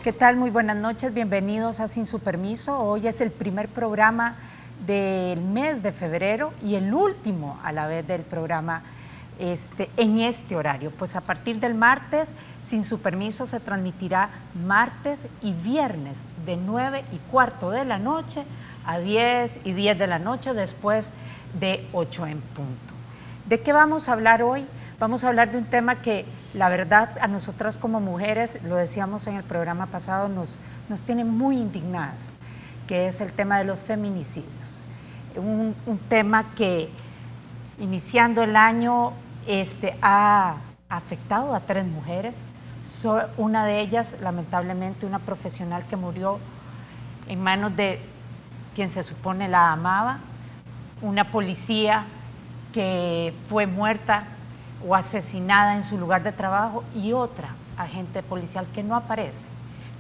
¿Qué tal? Muy buenas noches, bienvenidos a Sin Su Permiso. Hoy es el primer programa del mes de febrero y el último a la vez del programa en este horario. Pues a partir del martes, Sin Su Permiso se transmitirá martes y viernes de 9:15 de la noche a 10:10 de la noche, después de 8 en punto. ¿De qué vamos a hablar hoy? Vamos a hablar de un tema que la verdad a nosotras como mujeres, lo decíamos en el programa pasado, nos tiene muy indignadas, que es el tema de los feminicidios. Un tema que iniciando el año ha afectado a 3 mujeres, una de ellas lamentablemente una profesional que murió en manos de quien se supone la amaba, una policía que fue muerta o asesinada en su lugar de trabajo y otra agente policial que no aparece,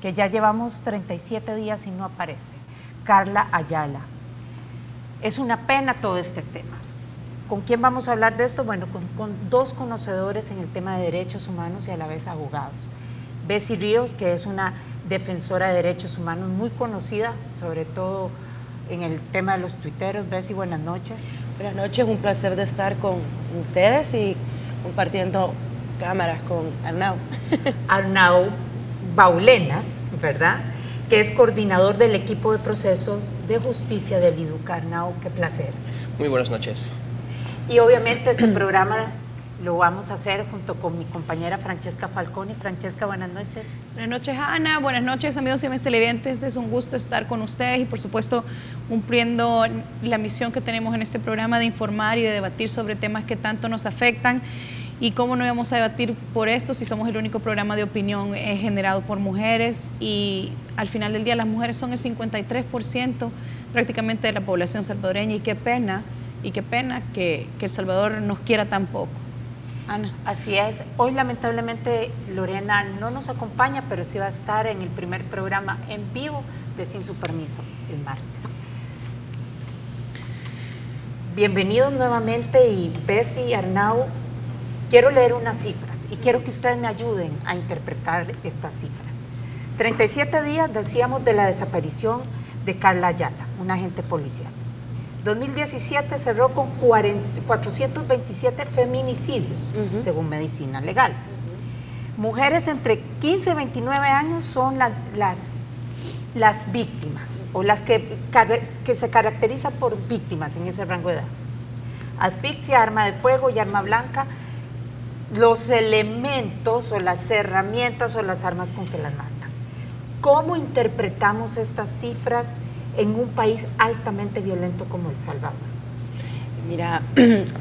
que ya llevamos 37 días y no aparece, Carla Ayala. Es una pena todo este tema. ¿Con quién vamos a hablar de esto? Bueno, con 2 conocedores en el tema de derechos humanos y a la vez abogados. Bessie Ríos, que es una defensora de derechos humanos muy conocida, sobre todo en el tema de los tuiteros. Bessie, buenas noches. Buenas noches, un placer de estar con ustedes y compartiendo cámaras con Arnau. Arnau Baulenas, ¿verdad? Que es coordinador del equipo de procesos de justicia del IDUCA. Arnau, qué placer. Muy buenas noches. Y obviamente este programa lo vamos a hacer junto con mi compañera Francesca Falconi. Francesca, buenas noches. Buenas noches, Ana. Buenas noches, amigos y amigas televidentes. Es un gusto estar con ustedes y, por supuesto, cumpliendo la misión que tenemos en este programa de informar y de debatir sobre temas que tanto nos afectan. Y cómo no íbamos a debatir por esto si somos el único programa de opinión generado por mujeres, y al final del día las mujeres son el 53% prácticamente de la población salvadoreña, y qué pena que El Salvador nos quiera tan poco. Ana. Así es. Hoy lamentablemente Lorena no nos acompaña, pero sí va a estar en el primer programa en vivo de Sin Su Permiso el martes. Bienvenidos nuevamente, y Bessie y Arnau, quiero leer unas cifras y quiero que ustedes me ayuden a interpretar estas cifras. 37 días, decíamos, de la desaparición de Carla Ayala, una agente policial. 2017 cerró con 427 feminicidios, según Medicina Legal. Mujeres entre 15 y 29 años son las víctimas, o las que se caracterizan por víctimas en ese rango de edad. Asfixia, arma de fuego y arma blanca, los elementos o las herramientas o las armas con que las matan. ¿Cómo interpretamos estas cifras en un país altamente violento como El Salvador? Mira,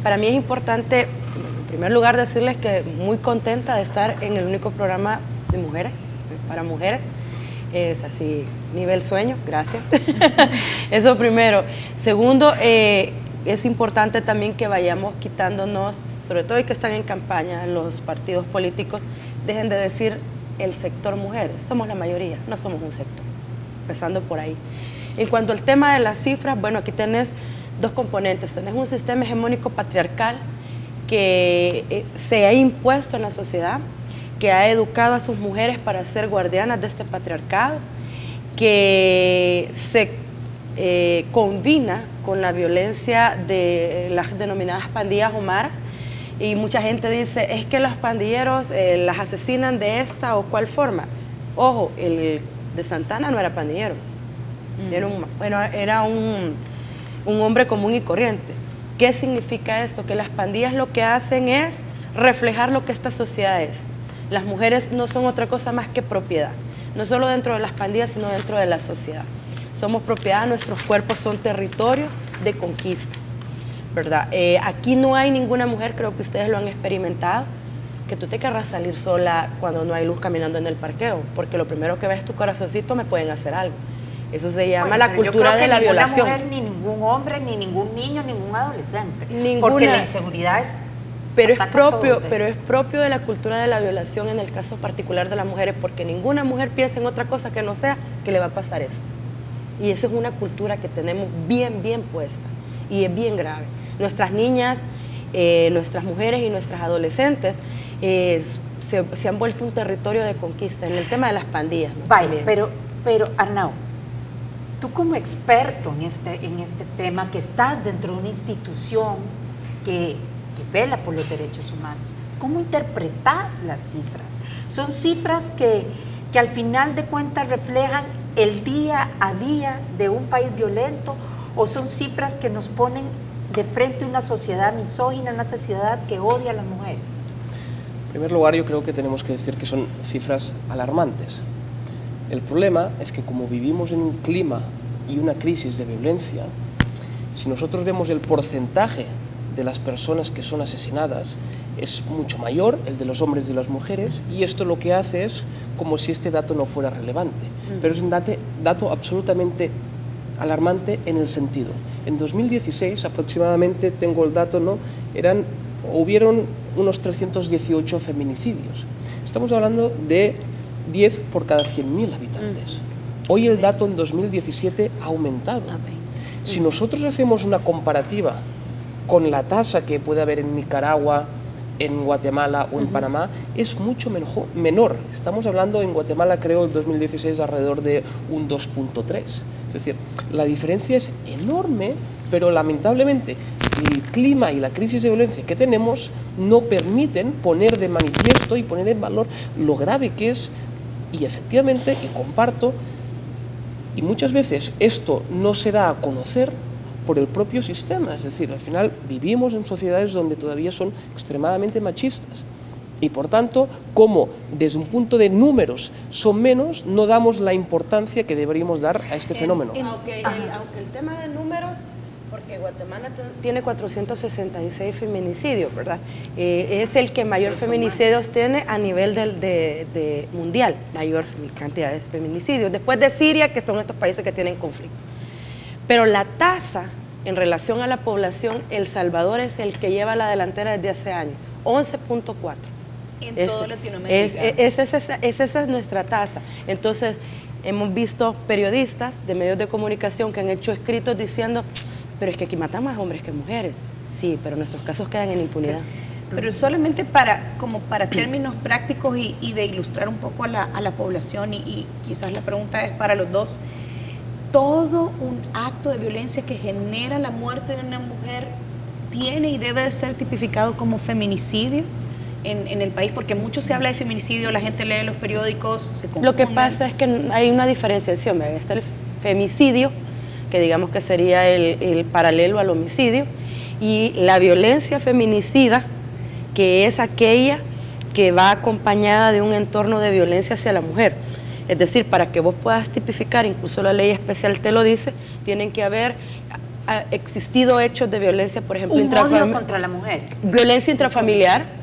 para mí es importante, en primer lugar, decirles que muy contenta de estar en el único programa de mujeres, para mujeres. Es así, nivel sueño, gracias. Eso primero. Segundo, es importante también que vayamos quitándonos, sobre todo y que están en campaña los partidos políticos, dejen de decir el sector mujeres. Somos la mayoría, no somos un sector. Empezando por ahí. En cuanto al tema de las cifras, bueno, aquí tenés 2 componentes. Tenés un sistema hegemónico patriarcal que se ha impuesto en la sociedad, que ha educado a sus mujeres para ser guardianas de este patriarcado, que se combina con la violencia de las denominadas pandillas o maras, y mucha gente dice, es que los pandilleros las asesinan de esta o cual forma. Ojo, el de Santana no era pandillero, era un hombre común y corriente. ¿Qué significa esto? Que las pandillas lo que hacen es reflejar lo que esta sociedad es. Las mujeres no son otra cosa más que propiedad, no solo dentro de las pandillas, sino dentro de la sociedad. Somos propiedad, nuestros cuerpos son territorios de conquista, ¿verdad? Aquí no hay ninguna mujer, creo que ustedes lo han experimentado, que tú te querrás salir sola cuando no hay luz caminando en el parqueo, porque lo primero que ves es tu corazoncito, me pueden hacer algo. Eso se llama la cultura de la violación. Mujer, ni ningún hombre, ni ningún niño, ningún adolescente. Porque la inseguridad es... Pero es propio de la cultura de la violación en el caso particular de las mujeres, porque ninguna mujer piensa en otra cosa que no sea que le va a pasar eso. Y eso es una cultura que tenemos bien puesta y es bien grave. Nuestras niñas, nuestras mujeres y nuestras adolescentes se han vuelto un territorio de conquista en el tema de las pandillas, ¿no? Vaya, pero Arnau, tú como experto en este tema, que estás dentro de una institución que vela por los derechos humanos, ¿cómo interpretas las cifras? ¿Son cifras que al final de cuentas reflejan el día a día de un país violento, o son cifras que nos ponen de frente a una sociedad misógina, una sociedad que odia a las mujeres? En primer lugar, yo creo que tenemos que decir que son cifras alarmantes. El problema es que como vivimos en un clima y una crisis de violencia, si nosotros vemos el porcentaje de las personas que son asesinadas, es mucho mayor el de los hombres y de las mujeres, y esto lo que hace es como si este dato no fuera relevante. Pero es un dato absolutamente alarmante en el sentido. En 2016 aproximadamente, tengo el dato, ¿no?, hubieron unos 318 feminicidios. Estamos hablando de 10 por cada 100.000 habitantes. Hoy el dato en 2017 ha aumentado. Si nosotros hacemos una comparativa con la tasa que puede haber en Nicaragua, en Guatemala o en Panamá, es mucho menor. Estamos hablando en Guatemala, creo, en 2016 alrededor de un 2.3. Es decir, la diferencia es enorme, pero lamentablemente el clima y la crisis de violencia que tenemos no permiten poner de manifiesto y poner en valor lo grave que es, y efectivamente, y comparto, y muchas veces esto no se da a conocer por el propio sistema. Es decir, al final vivimos en sociedades donde todavía son extremadamente machistas, y por tanto, como desde un punto de números son menos, no damos la importancia que deberíamos dar a este fenómeno. Aunque el tema de números, porque Guatemala tiene 466 feminicidios, ¿verdad? Es el que mayor feminicidios tiene a nivel de mundial, mayor cantidad de feminicidios, después de Siria, que son estos países que tienen conflicto. Pero la tasa en relación a la población, El Salvador es el que lleva la delantera desde hace años, 11.4. En todo Latinoamérica. Esa es nuestra tasa. Entonces, hemos visto periodistas de medios de comunicación que han hecho escritos diciendo, pero es que aquí matan más hombres que mujeres. Sí, pero nuestros casos quedan en impunidad. Pero solamente para términos prácticos y de ilustrar un poco a la población, y quizás la pregunta es para los dos, todo un acto de violencia que genera la muerte de una mujer tiene y debe de ser tipificado como feminicidio en el país, porque mucho se habla de feminicidio, la gente lee los periódicos, se confunden. Lo que pasa es que hay una diferenciación, está el femicidio, que digamos que sería el paralelo al homicidio, y la violencia feminicida, que es aquella que va acompañada de un entorno de violencia hacia la mujer. Es decir, para que vos puedas tipificar, incluso la ley especial te lo dice, tienen que haber existido hechos de violencia, por ejemplo, odio contra la mujer. Violencia intrafamiliar,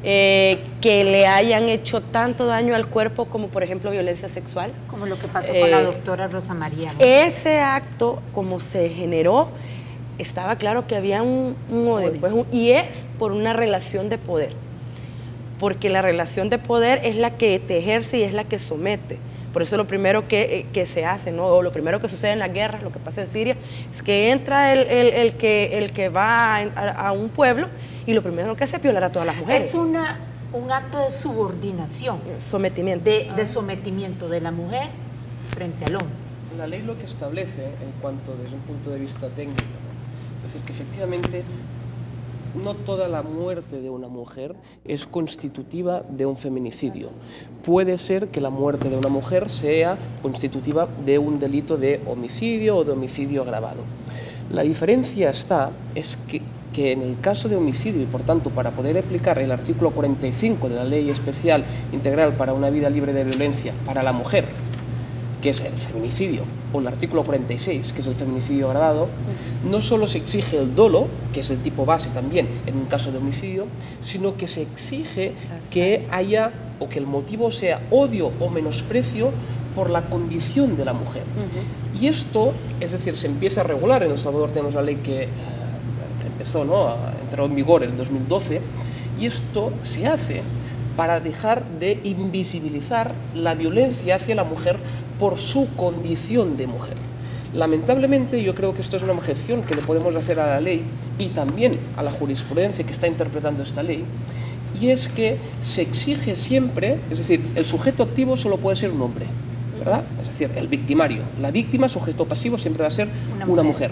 que le hayan hecho tanto daño al cuerpo como, por ejemplo, violencia sexual. Como lo que pasó con la doctora Rosa María, ¿no? Ese acto, como se generó, estaba claro que había un odio, pues, y es por una relación de poder. Porque la relación de poder es la que te ejerce y es la que somete. Por eso lo primero que se hace, ¿no?, o lo primero que sucede en las guerras, lo que pasa en Siria, es que entra el que va a un pueblo y lo primero que hace es violar a todas las mujeres. Es un acto de subordinación. Sometimiento. De sometimiento de la mujer frente al hombre. La ley lo que establece, en cuanto desde un punto de vista técnico, ¿no?, es decir, que efectivamente no toda la muerte de una mujer es constitutiva de un feminicidio. Puede ser que la muerte de una mujer sea constitutiva de un delito de homicidio o de homicidio agravado. La diferencia es que en el caso de homicidio, y por tanto para poder aplicar el artículo 45 de la Ley Especial Integral para una vida libre de violencia para la mujer, que es el feminicidio, o el artículo 46, que es el feminicidio agravado, no solo se exige el dolo, que es el tipo base también en un caso de homicidio, sino que se exige que haya, o que el motivo sea odio o menosprecio por la condición de la mujer. Y esto, es decir, se empieza a regular. En El Salvador tenemos la ley que empezó, ¿no?, entró en vigor en 2012, y esto se hace para dejar de invisibilizar la violencia hacia la mujer por su condición de mujer. Lamentablemente, yo creo que esto es una objeción que le podemos hacer a la ley y también a la jurisprudencia que está interpretando esta ley, y es que se exige siempre, es decir, el sujeto activo solo puede ser un hombre, ¿verdad? Es decir, el victimario. La víctima, sujeto pasivo, siempre va a ser una mujer.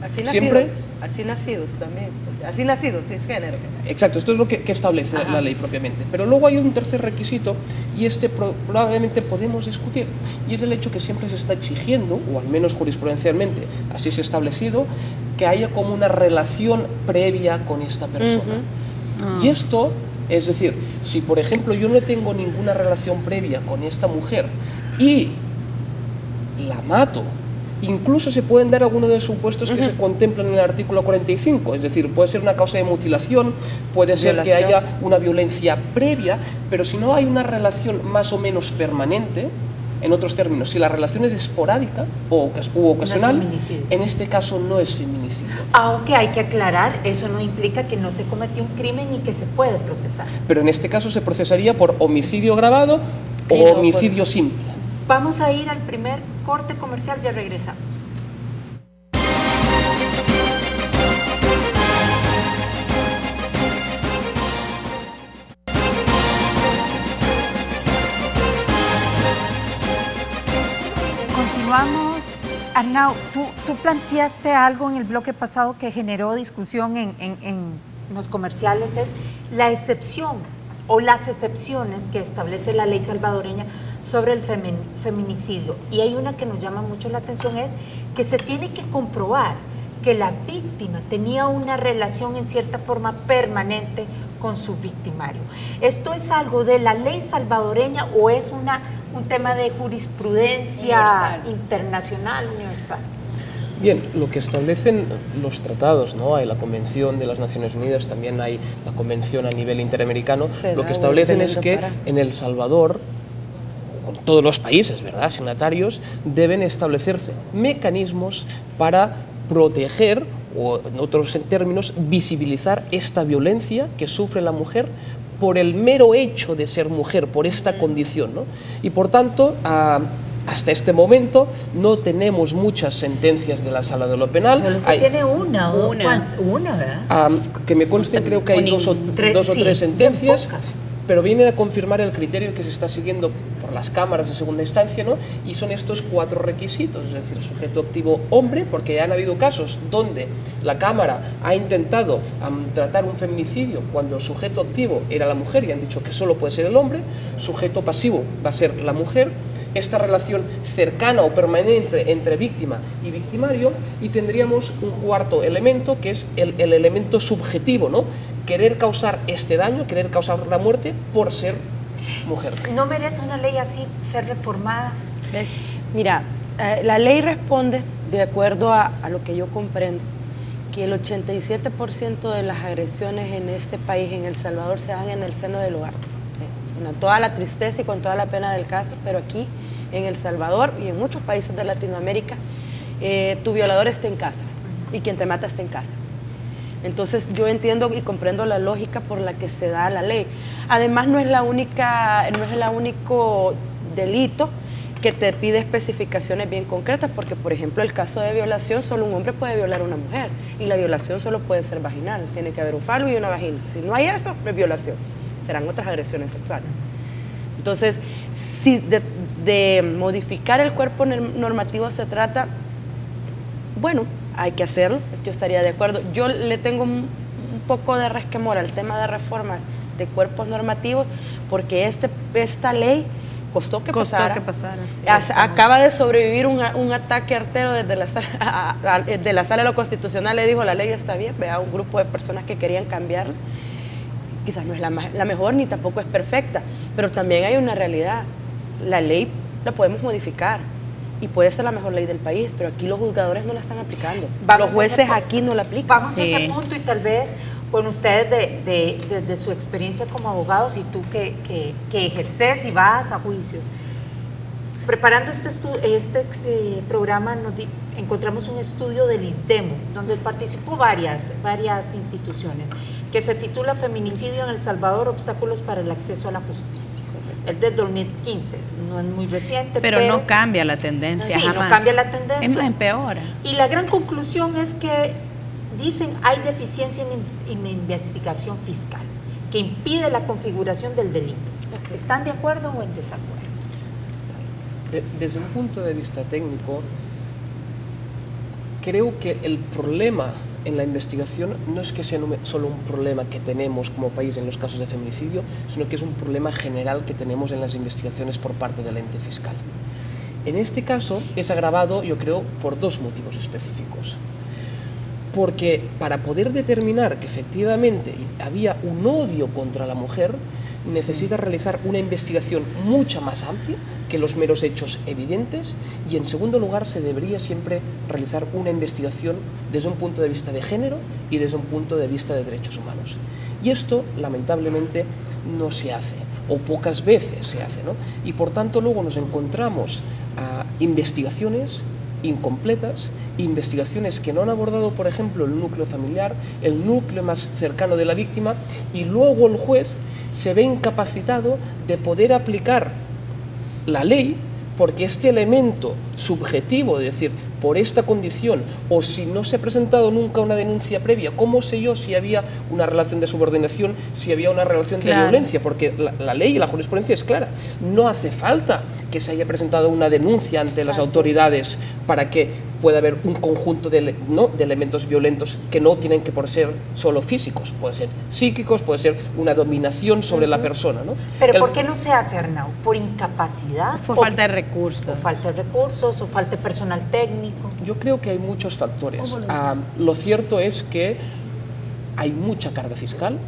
Así Siempre, nacidos, así nacidos también, o sea, así nacidos, sin género. exacto, esto es lo que establece la ley propiamente. Pero luego hay un tercer requisito, y este probablemente podemos discutir, y es el hecho que siempre se está exigiendo, o al menos jurisprudencialmente así se ha establecido, que haya como una relación previa con esta persona. Y esto, es decir, si por ejemplo yo no tengo ninguna relación previa con esta mujer y la mato, incluso se pueden dar algunos de los supuestos que se contemplan en el artículo 45, es decir, puede ser una causa de mutilación, puede ser que haya una violencia previa, pero si no hay una relación más o menos permanente, en otros términos, si la relación es esporádica u ocasional, en este caso no es feminicidio. Aunque hay que aclarar, eso no implica que no se cometió un crimen y que se puede procesar. Pero en este caso se procesaría por homicidio agravado o homicidio simple. Vamos a ir al primer corte comercial, ya regresamos. Continuamos. Arnau, tú planteaste algo en el bloque pasado que generó discusión en los comerciales, es la excepción o las excepciones que establece la ley salvadoreña sobre el feminicidio. Y hay una que nos llama mucho la atención, es que se tiene que comprobar que la víctima tenía una relación en cierta forma permanente con su victimario. ¿Esto es algo de la ley salvadoreña o es un tema de jurisprudencia internacional, universal? Bien, lo que establecen los tratados, ¿no? Hay la Convención de las Naciones Unidas, también hay la Convención a nivel interamericano, lo que establecen es que en El Salvador, con todos los países, ¿verdad?, signatarios, deben establecerse mecanismos para proteger, o en otros términos, visibilizar esta violencia que sufre la mujer por el mero hecho de ser mujer, por esta condición, ¿no? Y por tanto, hasta este momento no tenemos muchas sentencias de la Sala de lo Penal. Solo se tiene una, ¿verdad? Que me conste, creo que hay dos o tres sentencias, pero vienen a confirmar el criterio que se está siguiendo por las cámaras de segunda instancia, ¿no? Y son estos 4 requisitos, es decir, sujeto activo hombre, porque han habido casos donde la Cámara ha intentado tratar un feminicidio cuando el sujeto activo era la mujer y han dicho que solo puede ser el hombre, sujeto pasivo va a ser la mujer, esta relación cercana o permanente entre víctima y victimario, y tendríamos un cuarto elemento que es el elemento subjetivo, ¿no? Querer causar este daño, querer causar la muerte por ser mujer. ¿No merece una ley así ser reformada? ¿Ves? Mira, la ley responde, de acuerdo a lo que yo comprendo, que el 87% de las agresiones en este país, en El Salvador, se dan en el seno del hogar. Con toda la tristeza y con toda la pena del caso, pero aquí, en El Salvador y en muchos países de Latinoamérica, tu violador está en casa y quien te mata está en casa. Entonces yo entiendo y comprendo la lógica por la que se da la ley. Además no es el único delito que te pide especificaciones bien concretas, porque por ejemplo el caso de violación, solo un hombre puede violar a una mujer y la violación solo puede ser vaginal, tiene que haber un falo y una vagina. Si no hay eso, no es violación, serán otras agresiones sexuales. Entonces, si de modificar el cuerpo normativo se trata, bueno, hay que hacerlo, yo estaría de acuerdo. Yo le tengo un poco de resquemor al tema de reforma de cuerpos normativos, porque esta ley costó que pasara. Sí, acaba de sobrevivir un ataque artero desde la sala de lo constitucional, le dijo la ley está bien, vea un grupo de personas que querían cambiarla. Quizás no es la mejor ni tampoco es perfecta, pero también hay una realidad. La ley la podemos modificar y puede ser la mejor ley del país, pero aquí los juzgadores no la están aplicando. Los jueces aquí no la aplican. Vamos a ese punto y tal vez, bueno, ustedes desde su experiencia como abogados y tú que ejerces y vas a juicios, preparando este programa encontramos un estudio del ISDEMO, donde participó varias instituciones, que se titula Feminicidio en El Salvador, obstáculos para el acceso a la justicia. El de 2015, no es muy reciente. Pero no cambia la tendencia, sí, jamás. No cambia la tendencia. Es más, empeora. Y la gran conclusión es que dicen hay deficiencia en la investigación fiscal. que impide la configuración del delito. Así es. ¿Están de acuerdo o en desacuerdo? Desde un punto de vista técnico, creo que el problema en la investigación no es que sea solo un problema que tenemos como país en los casos de feminicidio, sino que es un problema general que tenemos en las investigaciones por parte del ente fiscal. En este caso es agravado, yo creo, por dos motivos específicos. Porque para poder determinar que efectivamente había un odio contra la mujer, necesita realizar una investigación mucho más amplia que los meros hechos evidentes, y en segundo lugar se debería siempre realizar una investigación desde un punto de vista de género y desde un punto de vista de derechos humanos. Y esto, lamentablemente, no se hace, o pocas veces se hace, ¿no? Y por tanto luego nos encontramos a investigaciones incompletas, investigaciones que no han abordado, por ejemplo, el núcleo familiar, el núcleo más cercano de la víctima, y luego el juez se ve incapacitado de poder aplicar la ley, porque este elemento subjetivo de decir, por esta condición, o si no se ha presentado nunca una denuncia previa, ¿cómo sé yo si había una relación de subordinación, si había una relación de violencia? Porque la ley y la jurisprudencia es clara, no hace falta que se haya presentado una denuncia ante las autoridades para que pueda haber un conjunto de elementos violentos que no tienen que por ser solo físicos, pueden ser psíquicos, puede ser una dominación sobre la persona, ¿no? Pero ¿por qué no se hace, Arnau? ¿Por incapacidad? Por falta de recursos. ¿O falta de recursos? ¿O falta de personal técnico? Yo creo que hay muchos factores. Lo cierto es que hay mucha carga fiscal,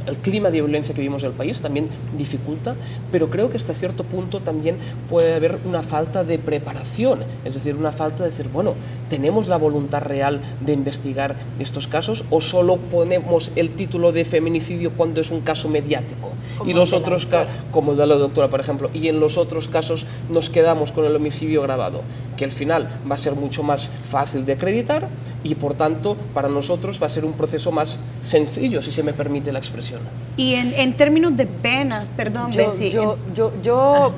el clima de violencia que vivimos en el país también dificulta, pero creo que hasta cierto punto también puede haber una falta de preparación, es decir, una falta de decir, bueno, ¿tenemos la voluntad real de investigar estos casos o solo ponemos el título de feminicidio cuando es un caso mediático? Y los otros, como de la doctora, por ejemplo, y en los otros casos nos quedamos con el homicidio agravado, que al final va a ser mucho más fácil de acreditar y por tanto para nosotros va a ser un proceso más sencillo, si se me permite la expresión. Y en términos de penas, perdón, Bessie, yo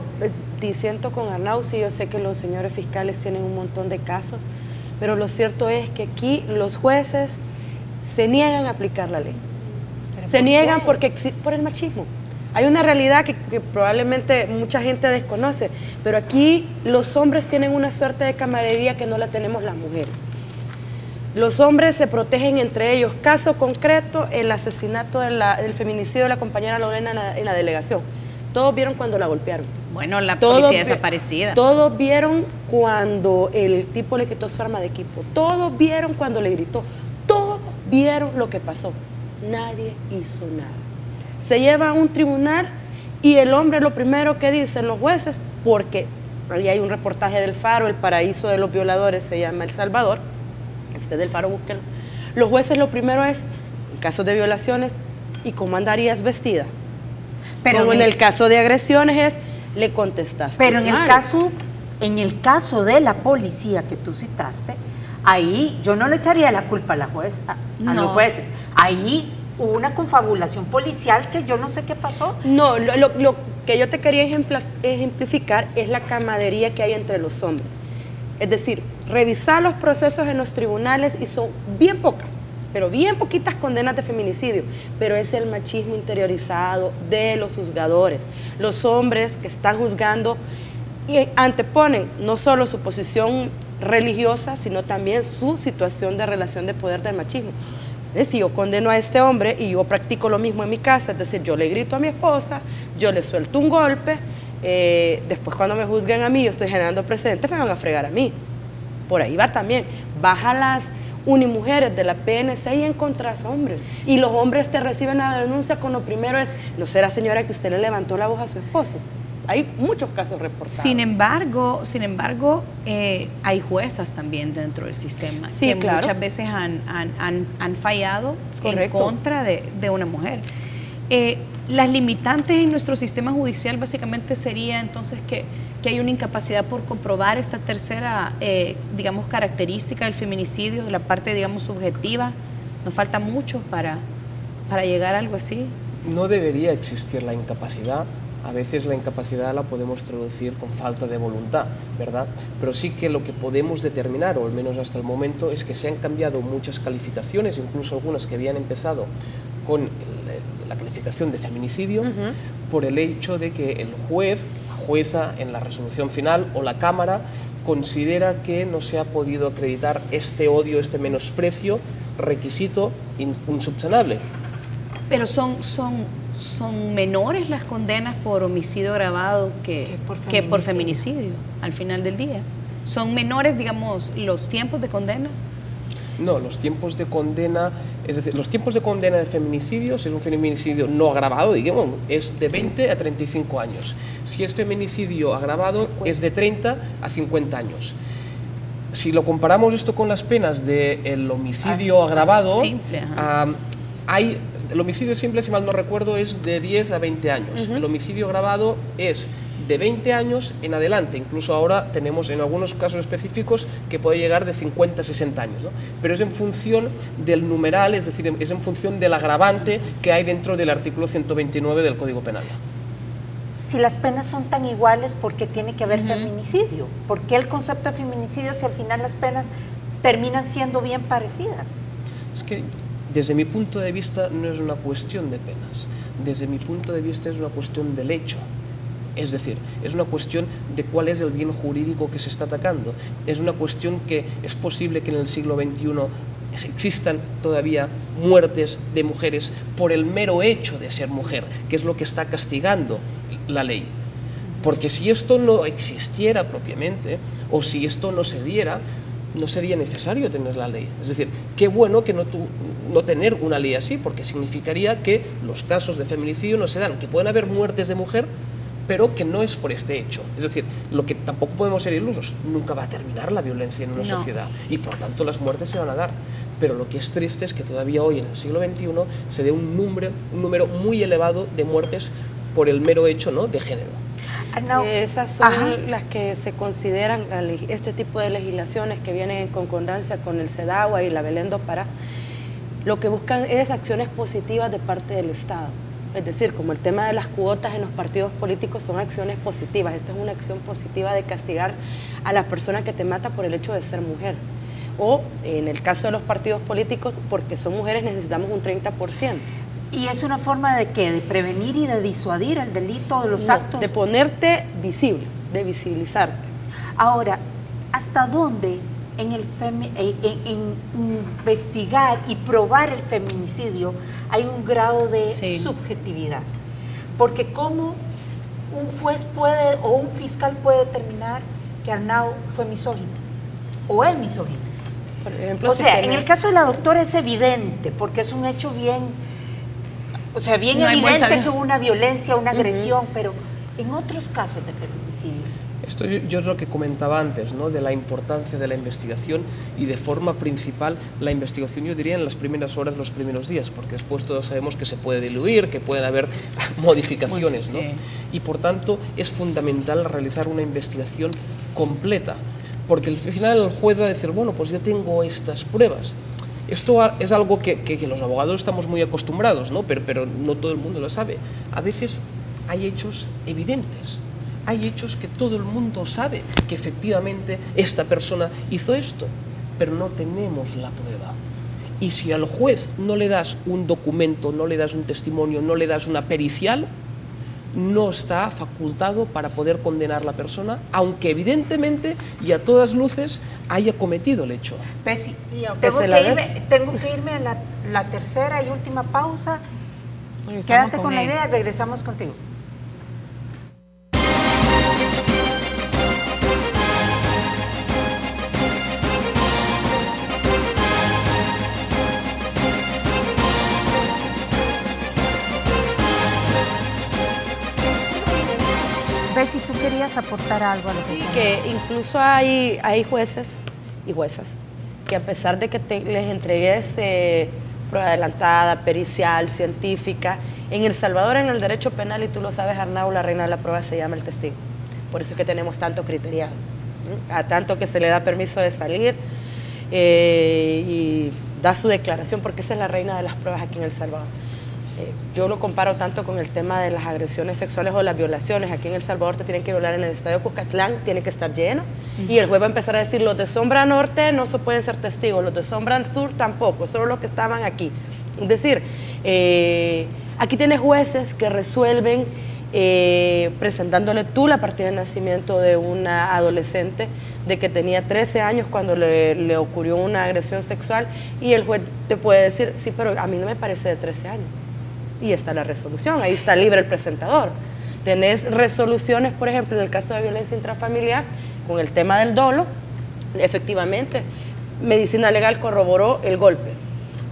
disiento con Arnau, sí, yo sé que los señores fiscales tienen un montón de casos, pero lo cierto es que aquí los jueces se niegan a aplicar la ley. Se niegan por el machismo. Hay una realidad que probablemente mucha gente desconoce, pero aquí los hombres tienen una suerte de camaradería que no la tenemos las mujeres. Los hombres se protegen entre ellos. Caso concreto, el asesinato del feminicidio de la compañera Lorena en la delegación. Todos vieron cuando la golpearon. Bueno, la policía desaparecida. Todos vieron cuando el tipo le quitó su arma de equipo. Todos vieron cuando le gritó. Todos vieron lo que pasó. Nadie hizo nada. Se lleva a un tribunal y el hombre lo primero que dicen los jueces, porque ahí hay un reportaje del Faro, el paraíso de los violadores se llama El Salvador, del Faro, búsquenlo. Los jueces lo primero es, en casos de violaciones, ¿y cómo andarías vestida? Pero como en el caso de agresiones es, le contestaste. Pero en el caso de la policía que tú citaste, ahí yo no le echaría la culpa a la jueza, a los jueces. Ahí hubo una confabulación policial que yo no sé qué pasó. No, lo que yo te quería ejemplificar es la camaradería que hay entre los hombres. Es decir, revisar los procesos en los tribunales y son bien pocas, pero bien poquitas condenas de feminicidio, pero es el machismo interiorizado de los juzgadores. Los hombres que están juzgando y anteponen no solo su posición religiosa, sino también su situación de relación de poder del machismo. Si yo condeno a este hombre y yo practico lo mismo en mi casa, es decir, yo le grito a mi esposa, yo le suelto un golpe, después cuando me juzguen a mí, yo estoy generando precedentes, me van a fregar a mí. Por ahí va también. Baja las unimujeres de la PNC y encontrás hombres. Y los hombres te reciben la denuncia con lo primero es, ¿no será, señora, que usted le levantó la voz a su esposo? Hay muchos casos reportados. Sin embargo, hay juezas también dentro del sistema que muchas veces han fallado en contra de una mujer. Las limitantes en nuestro sistema judicial básicamente sería entonces que hay una incapacidad por comprobar esta tercera, digamos, característica del feminicidio, de la parte, digamos, subjetiva. Nos falta mucho para llegar a algo así. No debería existir la incapacidad. A veces la incapacidad la podemos traducir con falta de voluntad, ¿verdad? Pero sí que lo que podemos determinar, o al menos hasta el momento, es que se han cambiado muchas calificaciones, incluso algunas que habían empezado con la calificación de feminicidio por el hecho de que el juez, la jueza, en la resolución final o la Cámara considera que no se ha podido acreditar este odio, este menosprecio, requisito insubsanable. Pero son menores las condenas por homicidio agravado que por feminicidio al final del día. ¿Son menores, digamos, los tiempos de condena? No, los tiempos de condena, es decir, los tiempos de condena de feminicidio, si es un feminicidio no agravado, digamos, es de 20 a 35 años. Si es feminicidio agravado, es de 30 a 50 años. Si lo comparamos esto con las penas del homicidio agravado, simple, el homicidio simple, si mal no recuerdo, es de 10 a 20 años. El homicidio agravado es de 20 años en adelante, incluso ahora tenemos en algunos casos específicos que puede llegar de 50 a 60 años, ¿no? Pero es en función del numeral, es decir, es en función del agravante que hay dentro del artículo 129 del Código Penal. Si las penas son tan iguales, ¿por qué tiene que haber feminicidio? ¿Por qué el concepto de feminicidio si al final las penas terminan siendo bien parecidas? Es que desde mi punto de vista no es una cuestión de penas, desde mi punto de vista es una cuestión del hecho. Es decir, es una cuestión de cuál es el bien jurídico que se está atacando. Es una cuestión que es posible que en el siglo XXI existan todavía muertes de mujeres por el mero hecho de ser mujer, que es lo que está castigando la ley. Porque si esto no existiera propiamente, o si esto no se diera, no sería necesario tener la ley. Es decir, qué bueno que no tener una ley así, porque significaría que los casos de feminicidio no se dan, que pueden haber muertes de mujer, pero que no es por este hecho. Es decir, lo que tampoco podemos ser ilusos, nunca va a terminar la violencia en una sociedad y por tanto las muertes se van a dar. Pero lo que es triste es que todavía hoy en el siglo XXI se dé un número muy elevado de muertes por el mero hecho, ¿no?, de género. Esas son las que se consideran, este tipo de legislaciones que vienen en concordancia con el CEDAW y la Belén do Pará, lo que buscan es acciones positivas de parte del Estado. Es decir, como el tema de las cuotas en los partidos políticos son acciones positivas. Esta es una acción positiva de castigar a la persona que te mata por el hecho de ser mujer. O, en el caso de los partidos políticos, porque son mujeres necesitamos un 30%. ¿Y es una forma de qué? ¿De prevenir y de disuadir el delito de los actos? De ponerte visible, de visibilizarte. Ahora, ¿hasta dónde en investigar y probar el feminicidio hay un grado de subjetividad? Porque ¿cómo un juez puede o un fiscal puede determinar que Arnau fue misógino o es misógino? Por ejemplo, o sea, en el caso de la doctora es evidente, porque es un hecho bien, o sea, bien evidente que hubo una violencia, una agresión, pero en otros casos de feminicidio. Esto yo es lo que comentaba antes, ¿no?, de la importancia de la investigación y de forma principal la investigación, yo diría, en las primeras horas, los primeros días, porque después todos sabemos que se puede diluir, que pueden haber modificaciones, ¿no? Y por tanto es fundamental realizar una investigación completa, porque al final el juez va a decir, bueno, pues yo tengo estas pruebas. Esto es algo que los abogados estamos muy acostumbrados, ¿no?, pero no todo el mundo lo sabe. A veces hay hechos evidentes. Hay hechos que todo el mundo sabe que efectivamente esta persona hizo esto, pero no tenemos la prueba. Y si al juez no le das un documento, no le das un testimonio, no le das una pericial, no está facultado para poder condenar a la persona, aunque evidentemente y a todas luces haya cometido el hecho. Bessie, tengo que irme a la tercera y última pausa. Quédate con la idea, regresamos contigo. Si tú querías aportar algo a lo que que incluso hay jueces y juezas que a pesar de que les entregues prueba adelantada, pericial, científica, en El Salvador, en el derecho penal, y tú lo sabes, Arnau, la reina de la prueba se llama el testigo. Por eso es que tenemos tanto criteriado, ¿no? A tanto que se le da permiso de salir y da su declaración, porque esa es la reina de las pruebas aquí en El Salvador. Yo lo comparo tanto con el tema de las agresiones sexuales o las violaciones. Aquí en El Salvador te tienen que violar en el estadio Cucatlán, tiene que estar lleno, y el juez va a empezar a decir, los de Sombra Norte no se pueden ser testigos, los de Sombra Sur tampoco, solo los que estaban aquí. Es decir, Aquí tienes jueces que resuelven presentándole tú la partida de nacimiento de una adolescente de que tenía 13 años cuando le ocurrió una agresión sexual, y el juez te puede decir, sí, pero a mí no me parece de 13 años. Y está la resolución, ahí está libre el presentador. Tenés resoluciones, por ejemplo, en el caso de violencia intrafamiliar, con el tema del dolo, efectivamente, medicina legal corroboró el golpe.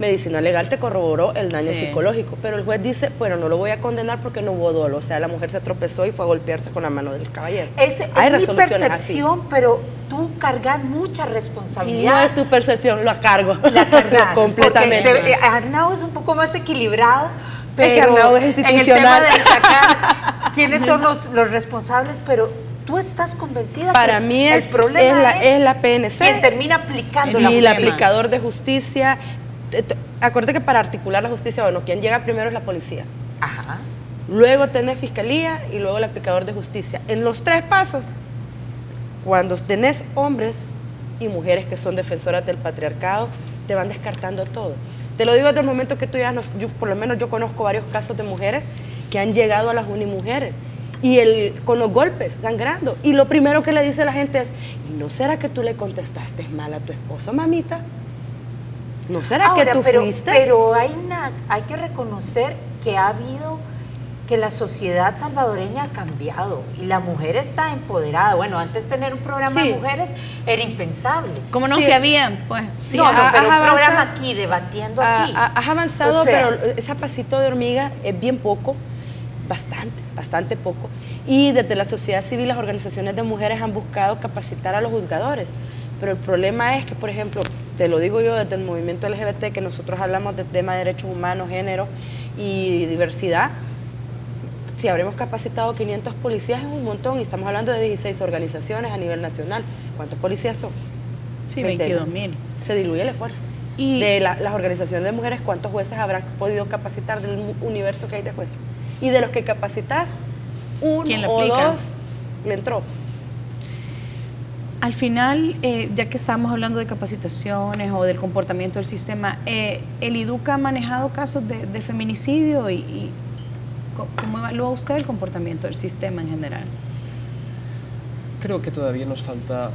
Medicina legal te corroboró el daño psicológico, pero el juez dice, bueno, no lo voy a condenar porque no hubo dolo, o sea, la mujer se tropezó y fue a golpearse con la mano del caballero. Es mi percepción, así. Pero tú cargas mucha responsabilidad. No es tu percepción, la cargo. La cargas. Completamente. Arnau es un poco más equilibrado, pero es que Arnau es institucional. En el tema de sacar quiénes son los responsables, pero tú estás convencida. Para mí el problema es la PNC. Quien termina aplicando y el aplicador de justicia. Acuérdate que para articular la justicia, bueno, quien llega primero es la policía. Ajá. Luego tenés fiscalía y luego el aplicador de justicia. En los 3 pasos, cuando tenés hombres y mujeres que son defensoras del patriarcado, te van descartando todo. Te lo digo desde el momento que tú ya, por lo menos yo conozco varios casos de mujeres que han llegado a las unimujeres y con los golpes, sangrando. Y lo primero que le dice la gente es, ¿no será que tú le contestaste mal a tu esposo, mamita? ¿No será que tú fuiste? Pero hay que reconocer que ha habido, que la sociedad salvadoreña ha cambiado y la mujer está empoderada. Bueno, antes tener un programa de mujeres era impensable. ¿Cómo no se habían? Pues sí. No, pero un programa aquí debatiendo así. Has avanzado, o sea, pero ese pasito de hormiga es bien poco, bastante poco. Y desde la sociedad civil, las organizaciones de mujeres han buscado capacitar a los juzgadores. Pero el problema es que, por ejemplo, te lo digo yo desde el movimiento LGBT, que nosotros hablamos del tema de derechos humanos, género y diversidad, si habremos capacitado 500 policías es un montón, y estamos hablando de 16 organizaciones a nivel nacional. ¿Cuántos policías son? Sí, 22.000. Se diluye el esfuerzo. Y de las organizaciones de mujeres, ¿cuántos jueces habrán podido capacitar del universo que hay de jueces? Y de los que capacitas, uno o dos le entró. Al final, ya que estamos hablando de capacitaciones o del comportamiento del sistema, ¿el IDUCA ha manejado casos de feminicidio y cómo evalúa usted el comportamiento del sistema en general? Creo que todavía nos falta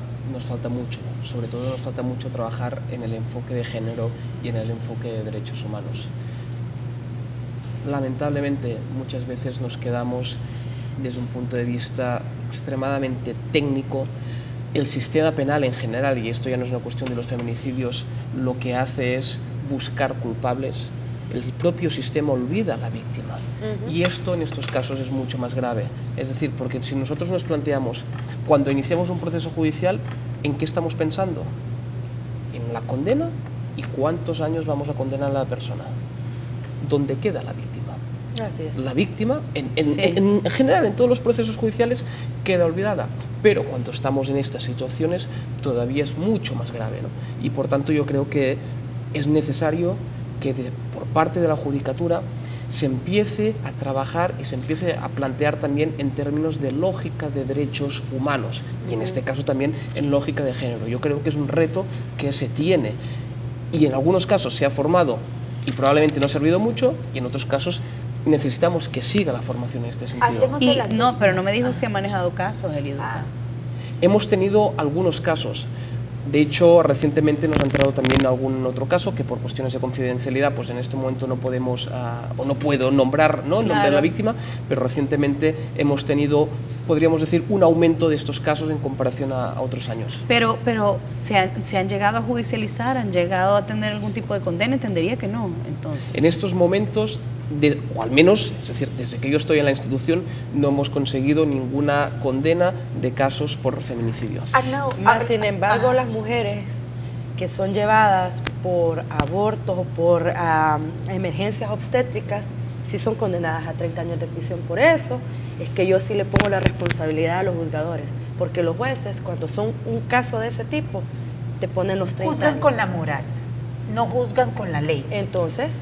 mucho, sobre todo nos falta mucho trabajar en el enfoque de género y en el enfoque de derechos humanos. Lamentablemente, muchas veces nos quedamos desde un punto de vista extremadamente técnico. El sistema penal en general, y esto ya no es una cuestión de los feminicidios, lo que hace es buscar culpables. El propio sistema olvida a la víctima. Y esto en estos casos es mucho más grave. Es decir, porque si nosotros nos planteamos, cuando iniciamos un proceso judicial, ¿en qué estamos pensando? ¿En la condena? ¿Y cuántos años vamos a condenar a la persona? ¿Dónde queda la víctima? Así es. La víctima, en general, en todos los procesos judiciales, queda olvidada. Pero cuando estamos en estas situaciones, todavía es mucho más grave, ¿no? Y por tanto yo creo que es necesario que por parte de la judicatura se empiece a trabajar y se empiece a plantear también en términos de lógica de derechos humanos y en este caso también en lógica de género. Yo creo que es un reto que se tiene y en algunos casos se ha formado y probablemente no ha servido mucho y en otros casos necesitamos que siga la formación en este sentido. Pero no me dijo si ha manejado casos el IDUCA. Hemos tenido algunos casos. De hecho, recientemente nos ha entrado también algún otro caso que por cuestiones de confidencialidad, pues en este momento no podemos, o no puedo nombrar, ¿no? El nombre de la víctima, pero recientemente hemos tenido, podríamos decir, un aumento de estos casos en comparación a otros años. Pero ¿se han llegado a judicializar? ¿Han llegado a tener algún tipo de condena? Entendería que no, entonces. En estos momentos, o al menos, es decir, desde que yo estoy en la institución, no hemos conseguido ninguna condena de casos por feminicidio. Sin embargo, las mujeres que son llevadas por abortos o por emergencias obstétricas, sí son condenadas a 30 años de prisión. Por eso es que yo sí le pongo la responsabilidad a los juzgadores, porque los jueces, cuando son un caso de ese tipo, te ponen los 30 años. Juzgan con la moral, no juzgan con la ley. Entonces,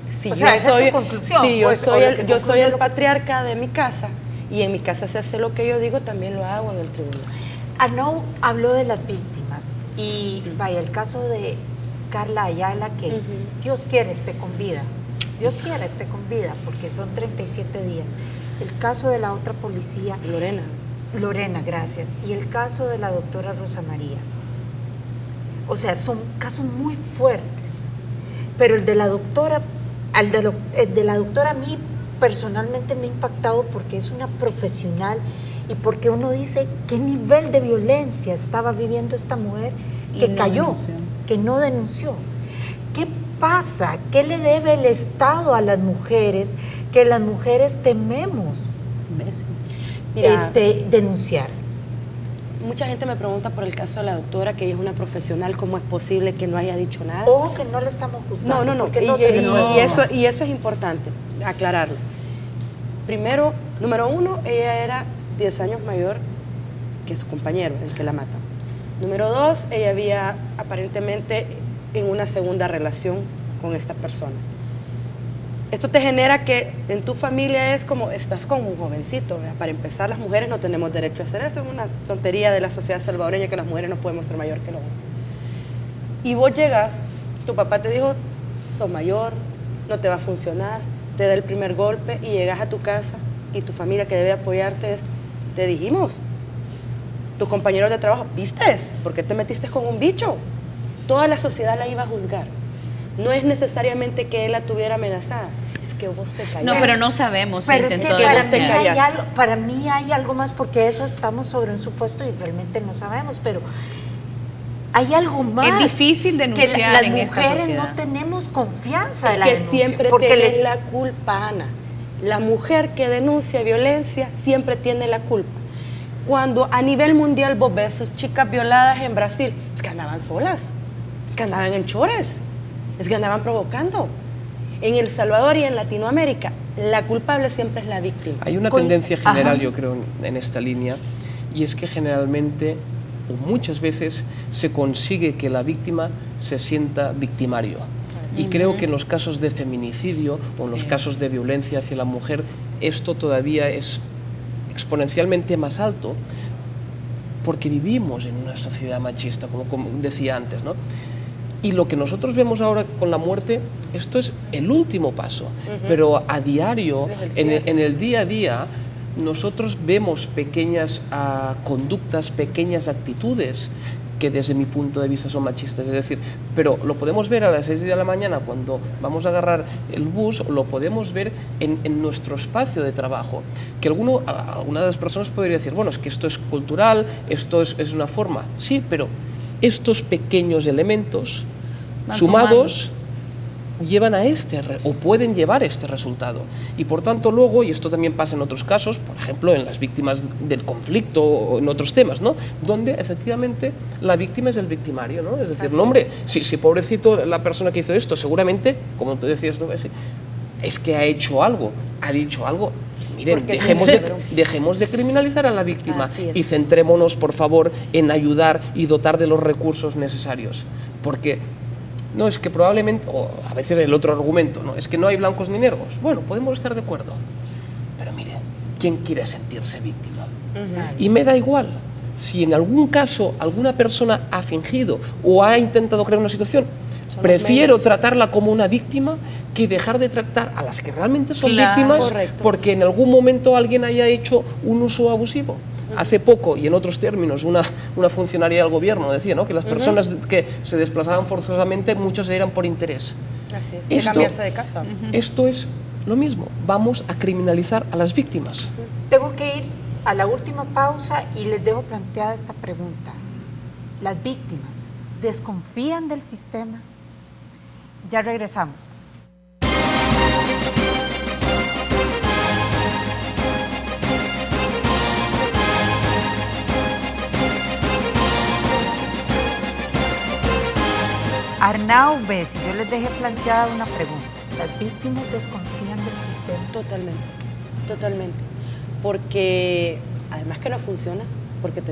si esa es tu conclusión. Si yo soy el patriarca de mi casa y en mi casa se hace lo que yo digo, también lo hago en el tribunal. Arnau habló de las víctimas y vaya, el caso de Carla Ayala, que Dios quiere esté con vida, Dios quiera esté con vida, porque son 37 días. El caso de la otra policía. Lorena, gracias. Y el caso de la doctora Rosa María. O sea, son casos muy fuertes. Pero el de la doctora, el de la doctora a mí personalmente me ha impactado porque es una profesional y porque uno dice qué nivel de violencia estaba viviendo esta mujer que cayó, que no denunció. ¿Qué pasa? ¿Qué le debe el Estado a las mujeres que las mujeres tememos denunciar? Mucha gente me pregunta por el caso de la doctora, que ella es una profesional, ¿cómo es posible que no haya dicho nada? O que no le estamos juzgando. No. Y eso es importante, aclararlo. Primero, número uno, ella era 10 años mayor que su compañero, el que la mata. Número dos, ella había aparentemente en una segunda relación con esta persona. Esto te genera que en tu familia es como, estás con un jovencito, ¿verdad? Para empezar, las mujeres no tenemos derecho a hacer eso, es una tontería de la sociedad salvadoreña que las mujeres no podemos ser mayor que los hombres. Y vos llegas, tu papá te dijo, sos mayor, no te va a funcionar, te da el primer golpe y llegas a tu casa y tu familia que debe apoyarte es, te dijimos, tu compañero de trabajo, ¿vistes? ¿Por qué te metiste con un bicho? Toda la sociedad la iba a juzgar. No es necesariamente que él la tuviera amenazada, es que vos te callas. No, pero no sabemos si pero intentó denunciar. Para mí hay algo más, porque eso estamos sobre un supuesto y realmente no sabemos, pero hay algo más. Es difícil denunciar en esta sociedad. Las mujeres no tenemos confianza de la que denuncia. Siempre tiene la culpa, Ana. La mujer que denuncia violencia siempre tiene la culpa. Cuando a nivel mundial vos ves chicas violadas en Brasil, es que andaban solas, es que andaban en chores, es que andaban provocando. En El Salvador y en Latinoamérica, la culpable siempre es la víctima. Hay una tendencia general, yo creo, en esta línea, y es que generalmente, o muchas veces, se consigue que la víctima se sienta victimario. Y creo que en los casos de feminicidio o en los casos de violencia hacia la mujer, esto todavía es exponencialmente más alto, porque vivimos en una sociedad machista, como decía antes, ¿no? Y lo que nosotros vemos ahora con la muerte, esto es el último paso, pero a diario, en el día a día, nosotros vemos pequeñas conductas, pequeñas actitudes que desde mi punto de vista son machistas, es decir, pero lo podemos ver a las 6 de la mañana cuando vamos a agarrar el bus, o lo podemos ver en nuestro espacio de trabajo, que alguna de las personas podría decir, bueno, es que esto es cultural, esto es una forma, sí, pero estos pequeños elementos sumados llevan a o pueden llevar este resultado. Y por tanto luego, y esto también pasa en otros casos, por ejemplo en las víctimas del conflicto o en otros temas, ¿no? Donde efectivamente la víctima es el victimario, ¿no? Es decir, no, hombre, si pobrecito la persona que hizo esto, seguramente, como tú decías, ¿no? Es que ha hecho algo, ha dicho algo. Miren, dejemos de criminalizar a la víctima y centrémonos, por favor, en ayudar y dotar de los recursos necesarios. Porque no es que probablemente, o a veces el otro argumento, no es que no hay blancos ni negros. Bueno, podemos estar de acuerdo. Pero mire, ¿quién quiere sentirse víctima? Y me da igual si en algún caso alguna persona ha fingido o ha intentado crear una situación. Prefiero tratarla como una víctima que dejar de tratar a las que realmente son víctimas porque en algún momento alguien haya hecho un uso abusivo. Hace poco, y en otros términos, una funcionaria del gobierno decía, ¿no?, que las personas que se desplazaban forzosamente, muchas eran por interés. Así es, de cambiarse de casa. Esto es lo mismo, vamos a criminalizar a las víctimas. Tengo que ir a la última pausa y les dejo planteada esta pregunta. ¿Las víctimas desconfían del sistema? Ya regresamos. Arnau Bessi, yo les dejé planteada una pregunta. ¿Las víctimas desconfían del sistema? Totalmente. Porque además que no funciona, porque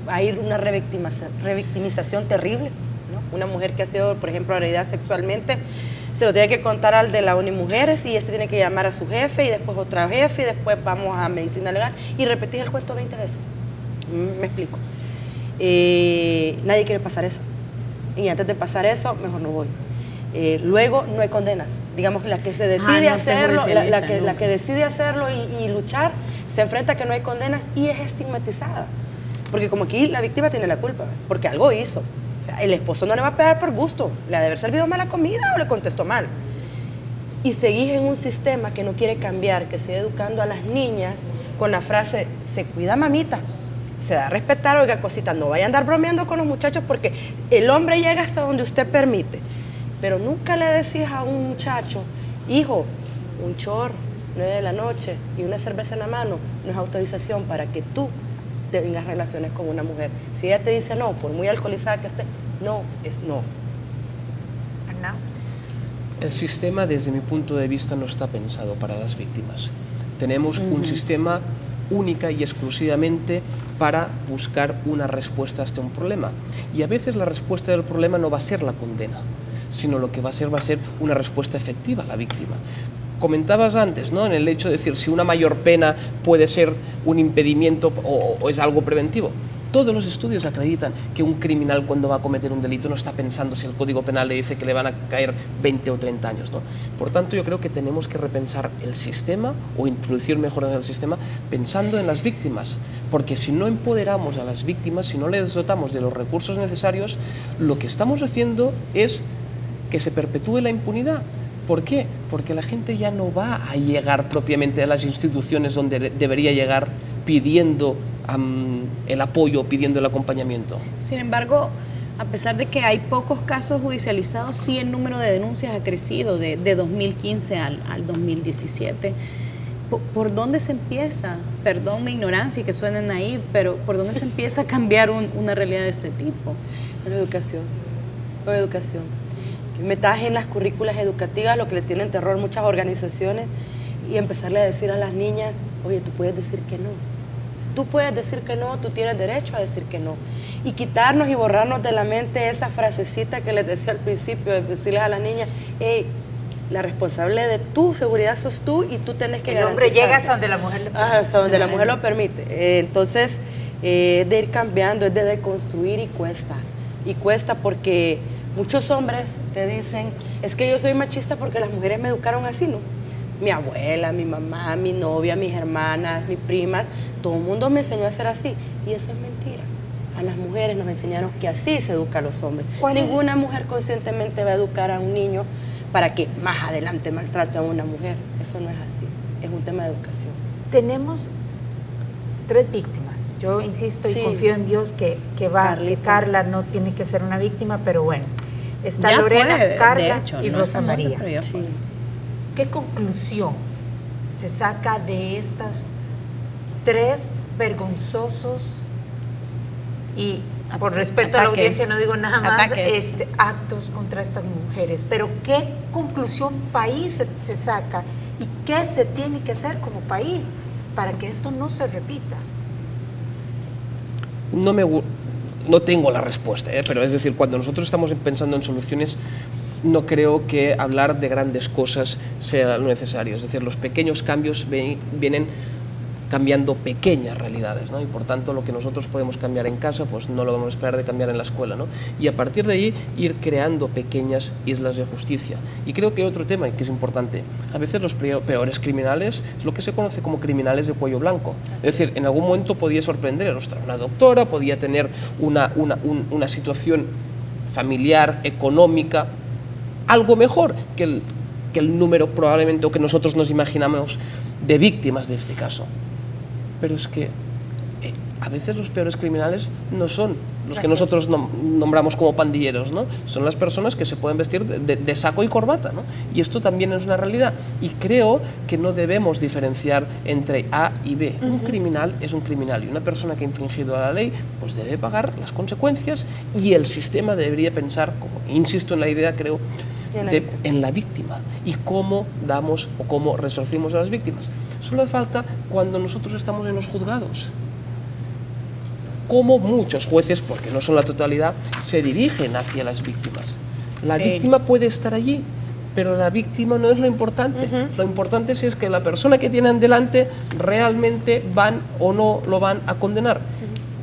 hay una revictimización terrible, ¿no? Una mujer que ha sido, por ejemplo, agredida sexualmente, se lo tiene que contar al de la Unimujeres y este tiene que llamar a su jefe y después otro jefe y después vamos a medicina legal y repetir el cuento 20 veces. Me explico. Nadie quiere pasar eso. Y antes de pasar eso, mejor no voy. luego no hay condenas. Digamos, la que se decide hacerlo, la que decide hacerlo y luchar, se enfrenta a que no hay condenas y es estigmatizada. Porque como aquí la víctima tiene la culpa, porque algo hizo. O sea, el esposo no le va a pegar por gusto, le ha de haber servido mala comida o le contestó mal. Y seguís en un sistema que no quiere cambiar, que sigue educando a las niñas con la frase, se cuida mamita, se da a respetar, oiga cosita, no vaya a andar bromeando con los muchachos porque el hombre llega hasta donde usted permite. Pero nunca le decís a un muchacho, hijo, un chorro, 9 de la noche y una cerveza en la mano, no es autorización para que tú tengas relaciones con una mujer. Si ella te dice no, por muy alcoholizada que esté, no es no. Ana. El sistema, desde mi punto de vista, no está pensado para las víctimas. Tenemos un sistema única y exclusivamente para buscar una respuesta a este un problema. Y a veces la respuesta del problema no va a ser la condena, sino lo que va a ser una respuesta efectiva a la víctima. Comentabas antes, ¿no?, en el hecho de decir si una mayor pena puede ser un impedimento o es algo preventivo. Todos los estudios acreditan que un criminal cuando va a cometer un delito no está pensando si el Código Penal le dice que le van a caer 20 o 30 años, ¿no? Por tanto, yo creo que tenemos que repensar el sistema o introducir mejoras en el sistema pensando en las víctimas, porque si no empoderamos a las víctimas, si no les dotamos de los recursos necesarios, lo que estamos haciendo es que se perpetúe la impunidad. ¿Por qué? Porque la gente ya no va a llegar propiamente a las instituciones donde debería llegar pidiendo el apoyo, pidiendo el acompañamiento. Sin embargo, a pesar de que hay pocos casos judicializados, sí el número de denuncias ha crecido de 2015 al 2017. ¿Por dónde se empieza? Perdón mi ignorancia y que suenen ahí, pero ¿por dónde se empieza a cambiar una realidad de este tipo? Con educación, con educación. Metas en las currículas educativas, lo que le tienen terror muchas organizaciones, y empezarle a decir a las niñas, oye, tú puedes decir que no. Tú puedes decir que no, tú tienes derecho a decir que no. Y quitarnos y borrarnos de la mente esa frasecita que les decía al principio, de decirles a las niñas, hey, la responsable de tu seguridad sos tú y tú tenés que garantizar. El hombre llega hasta donde la mujer lo permite. Hasta donde la mujer lo permite. Entonces, de ir cambiando, es de deconstruir y cuesta. Y cuesta porque muchos hombres te dicen, es que yo soy machista porque las mujeres me educaron así, ¿no? Mi abuela, mi mamá, mi novia, mis hermanas, mis primas, todo el mundo me enseñó a ser así. Y eso es mentira. A las mujeres nos enseñaron que así se educa a los hombres. Ninguna mujer conscientemente va a educar a un niño para que más adelante maltrate a una mujer. Eso no es así. Es un tema de educación. Tenemos 3 víctimas. Yo insisto y confío en Dios que Carla no tiene que ser una víctima, pero bueno. Está ya Lorena, Carla y Rosa María. Sí. ¿Qué conclusión se saca de estas 3 vergonzosos y, por respeto a la audiencia, no digo nada más, actos contra estas mujeres? Pero ¿qué conclusión país se saca y qué se tiene que hacer como país para que esto no se repita? No tengo la respuesta, pero es decir, cuando nosotros estamos pensando en soluciones, no creo que hablar de grandes cosas sea lo necesario. Es decir, los pequeños cambios vienen cambiando pequeñas realidades, ¿no? Y por tanto lo que nosotros podemos cambiar en casa, pues no lo vamos a esperar de cambiar en la escuela, ¿no? Y a partir de ahí ir creando pequeñas islas de justicia. Y creo que otro tema que es importante, a veces los peores criminales es lo que se conoce como criminales de cuello blanco. Es decir, en algún momento podía sorprender, ostras, una doctora podía tener una situación familiar, económica, algo mejor que el número probablemente o que nosotros nos imaginamos de víctimas de este caso. Pero es que a veces los peores criminales no son los que nosotros nombramos como pandilleros, ¿no? Son las personas que se pueden vestir de saco y corbata, ¿no? Y esto también es una realidad. Y creo que no debemos diferenciar entre A y B. Un criminal es un criminal y una persona que ha infringido la ley pues debe pagar las consecuencias y el sistema debería pensar, como insisto en la idea, creo, en la víctima y cómo damos o cómo resarcimos a las víctimas. Solo falta cuando nosotros estamos en los juzgados. Cómo muchos jueces, porque no son la totalidad, se dirigen hacia las víctimas. La víctima puede estar allí, pero la víctima no es lo importante. Lo importante es que la persona que tienen delante realmente van o no lo van a condenar.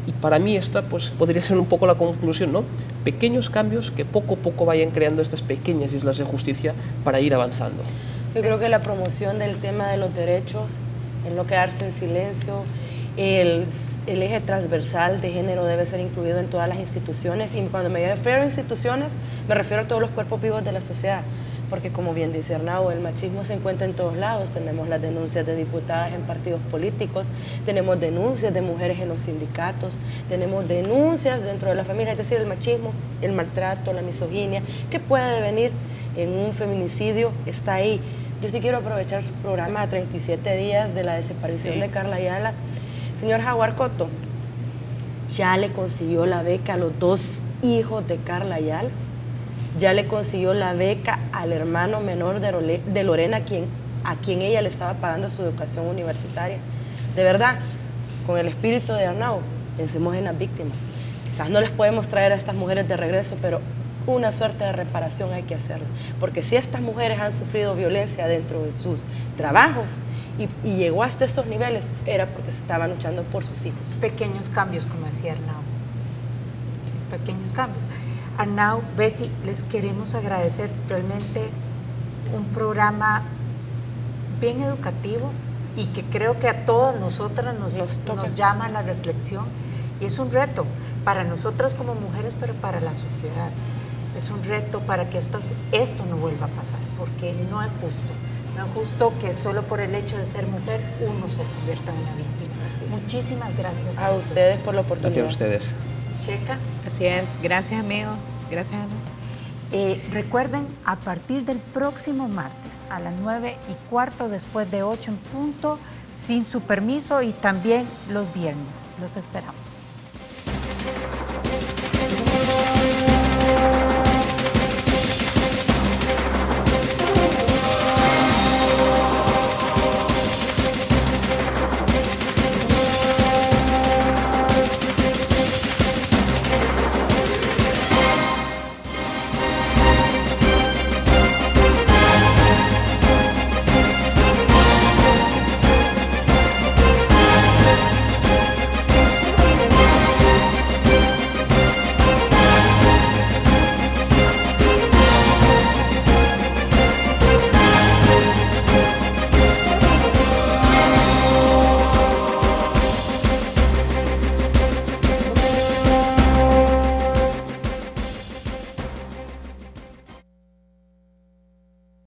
Y para mí esta pues, podría ser un poco la conclusión, ¿no? Pequeños cambios que poco a poco vayan creando estas pequeñas islas de justicia para ir avanzando. Yo creo que la promoción del tema de los derechos, el no quedarse en silencio, el eje transversal de género debe ser incluido en todas las instituciones, y cuando me refiero a instituciones, me refiero a todos los cuerpos vivos de la sociedad, porque como bien dice Arnau, el machismo se encuentra en todos lados. Tenemos las denuncias de diputadas en partidos políticos, tenemos denuncias de mujeres en los sindicatos, tenemos denuncias dentro de la familia, es decir, el machismo, el maltrato, la misoginia, que puede devenir en un feminicidio, está ahí. Yo sí quiero aprovechar su programa a 37 días de la desaparición de Carla Ayala. Señor Jaguar Coto, ya le consiguió la beca a los 2 hijos de Carla Ayala, ya le consiguió la beca al hermano menor de Lorena, a quien ella le estaba pagando su educación universitaria. De verdad, con el espíritu de Arnau, pensemos en las víctimas. Quizás no les podemos traer a estas mujeres de regreso, pero una suerte de reparación hay que hacerlo. Porque si estas mujeres han sufrido violencia dentro de sus trabajos y llegó hasta esos niveles, era porque se estaban luchando por sus hijos. Pequeños cambios, como decía Arnau. Pequeños cambios. Arnau, Bessie, les queremos agradecer realmente un programa bien educativo y que creo que a todas nosotras nos llama a la reflexión, y es un reto para nosotras como mujeres, pero para la sociedad. Es un reto para que esto no vuelva a pasar, porque no es justo. No es justo que solo por el hecho de ser mujer uno se convierta en una víctima. Muchísimas gracias a ustedes por la oportunidad. Gracias a ustedes. Checa. Así es, gracias amigos, gracias Ana. Recuerden, a partir del próximo martes a las 9:15, después de 8 en punto, sin su permiso, y también los viernes. Los esperamos.